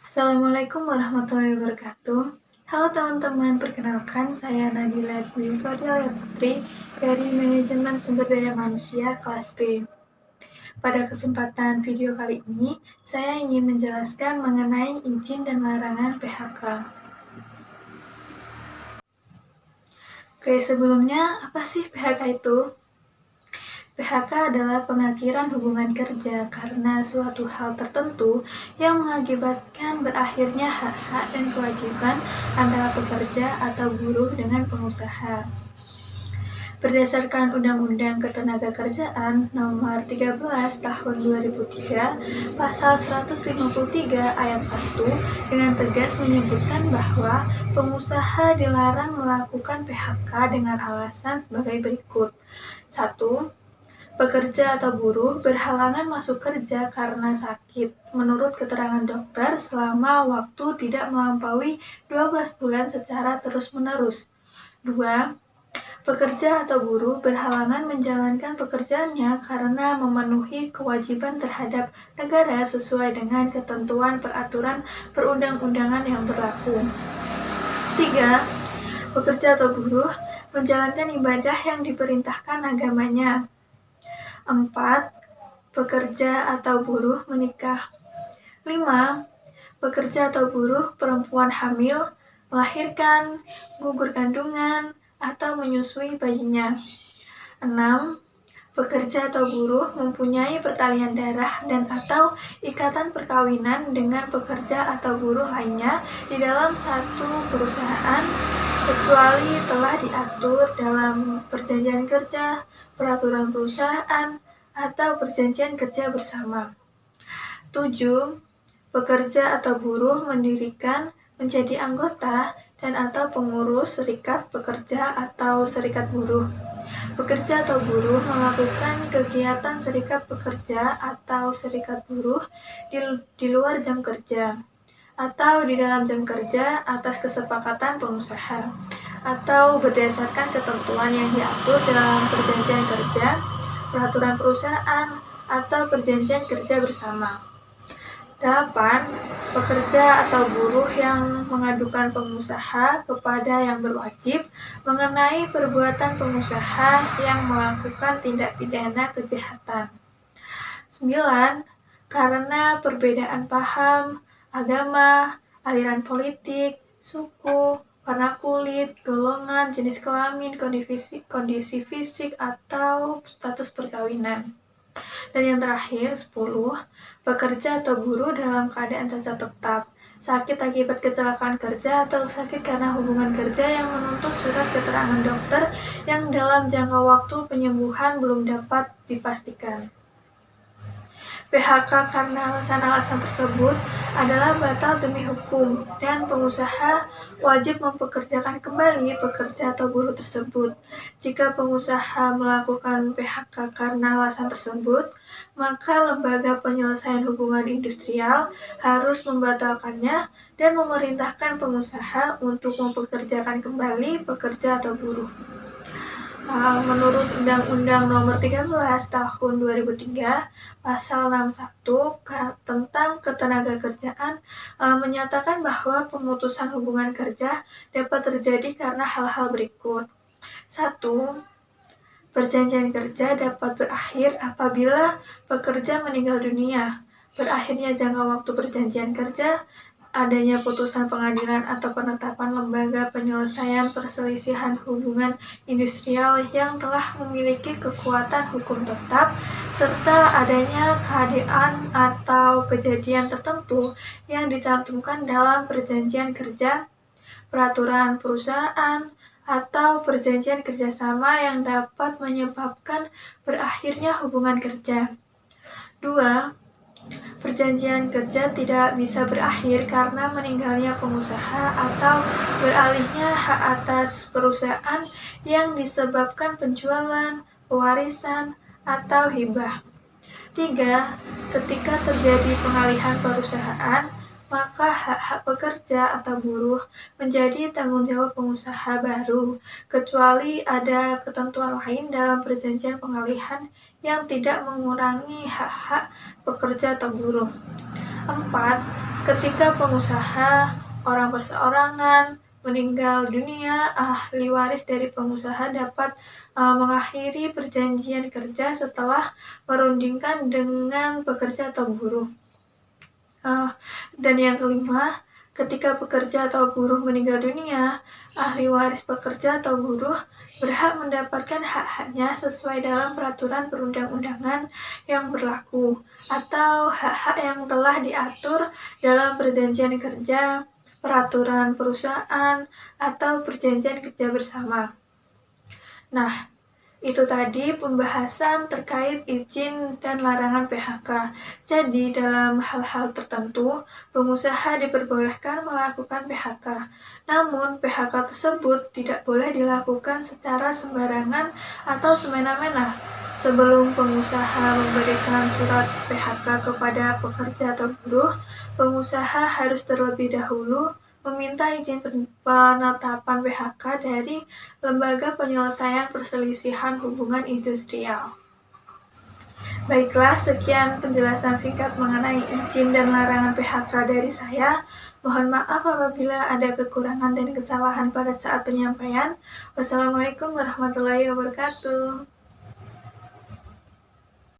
Assalamualaikum warahmatullahi wabarakatuh. Halo teman-teman, perkenalkan saya Nabila Dwi Fadila Putri dari Manajemen Sumber Daya Manusia kelas B. Pada kesempatan video kali ini, saya ingin menjelaskan mengenai izin dan larangan PHK. Oke, sebelumnya apa sih PHK itu? PHK adalah pengakhiran hubungan kerja karena suatu hal tertentu yang mengakibatkan berakhirnya hak-hak dan kewajiban antara pekerja atau buruh dengan pengusaha. Berdasarkan Undang-Undang Ketenagakerjaan Nomor 13 Tahun 2003, Pasal 153 Ayat 1 dengan tegas menyebutkan bahwa pengusaha dilarang melakukan PHK dengan alasan sebagai berikut. 1. Pekerja atau buruh berhalangan masuk kerja karena sakit, menurut keterangan dokter selama waktu tidak melampaui 12 bulan secara terus-menerus. 2. Pekerja atau buruh berhalangan menjalankan pekerjaannya karena memenuhi kewajiban terhadap negara sesuai dengan ketentuan peraturan perundang-undangan yang berlaku. 3. Pekerja atau buruh menjalankan ibadah yang diperintahkan agamanya. 4. Pekerja atau buruh menikah. 5. Pekerja atau buruh perempuan hamil, melahirkan, gugur kandungan, atau menyusui bayinya. 6. Pekerja atau buruh mempunyai pertalian darah dan atau ikatan perkawinan dengan pekerja atau buruh lainnya di dalam satu perusahaan, kecuali telah diatur dalam perjanjian kerja, peraturan perusahaan, atau perjanjian kerja bersama. 7. Pekerja atau buruh mendirikan, menjadi anggota, dan atau pengurus serikat pekerja atau serikat buruh. Pekerja atau buruh melakukan kegiatan serikat pekerja atau serikat buruh di luar jam kerja atau di dalam jam kerja atas kesepakatan pengusaha atau berdasarkan ketentuan yang diatur dalam perjanjian kerja, peraturan perusahaan, atau perjanjian kerja bersama. 8. Pekerja atau buruh yang mengadukan pengusaha kepada yang berwajib mengenai perbuatan pengusaha yang melakukan tindak pidana kejahatan. 9. Karena perbedaan paham, agama, aliran politik, suku, warna kulit, golongan, jenis kelamin, kondisi fisik, atau status perkawinan. Dan yang terakhir, 10. Pekerja atau buruh dalam keadaan cacat tetap, sakit akibat kecelakaan kerja, atau sakit karena hubungan kerja yang menuntut surat keterangan dokter yang dalam jangka waktu penyembuhan belum dapat dipastikan. PHK karena alasan-alasan tersebut adalah batal demi hukum dan pengusaha wajib mempekerjakan kembali pekerja atau buruh tersebut. Jika pengusaha melakukan PHK karena alasan tersebut, maka lembaga penyelesaian hubungan industrial harus membatalkannya dan memerintahkan pengusaha untuk mempekerjakan kembali pekerja atau buruh. Menurut Undang-Undang Nomor 13 Tahun 2003, Pasal 61 tentang Ketenagakerjaan menyatakan bahwa pemutusan hubungan kerja dapat terjadi karena hal-hal berikut. 1. Perjanjian kerja dapat berakhir apabila pekerja meninggal dunia, berakhirnya jangka waktu perjanjian kerja, adanya putusan pengadilan atau penetapan lembaga penyelesaian perselisihan hubungan industrial yang telah memiliki kekuatan hukum tetap, serta adanya keadaan atau kejadian tertentu yang dicantumkan dalam perjanjian kerja, peraturan perusahaan, atau perjanjian kerjasama yang dapat menyebabkan berakhirnya hubungan kerja. 2. Perjanjian kerja tidak bisa berakhir karena meninggalnya pengusaha atau beralihnya hak atas perusahaan yang disebabkan penjualan, pewarisan, atau hibah. 3. Ketika terjadi pengalihan perusahaan, maka hak-hak pekerja atau buruh menjadi tanggung jawab pengusaha baru, kecuali ada ketentuan lain dalam perjanjian pengalihan yang tidak mengurangi hak-hak pekerja atau buruh. 4. Ketika pengusaha, orang perseorangan, meninggal dunia, ahli waris dari pengusaha dapat mengakhiri perjanjian kerja setelah merundingkan dengan pekerja atau buruh. Dan yang kelima, ketika pekerja atau buruh meninggal dunia, ahli waris pekerja atau buruh berhak mendapatkan hak-haknya sesuai dalam peraturan perundang-undangan yang berlaku atau hak-hak yang telah diatur dalam perjanjian kerja, peraturan perusahaan, atau perjanjian kerja bersama. Nah, itu tadi pembahasan terkait izin dan larangan PHK. Jadi, dalam hal-hal tertentu, pengusaha diperbolehkan melakukan PHK. Namun, PHK tersebut tidak boleh dilakukan secara sembarangan atau semena-mena. Sebelum pengusaha memberikan surat PHK kepada pekerja atau buruh, pengusaha harus terlebih dahulu meminta izin penetapan PHK dari Lembaga Penyelesaian Perselisihan Hubungan Industrial. Baiklah, sekian penjelasan singkat mengenai izin dan larangan PHK dari saya. Mohon maaf apabila ada kekurangan dan kesalahan pada saat penyampaian. Wassalamualaikum warahmatullahi wabarakatuh.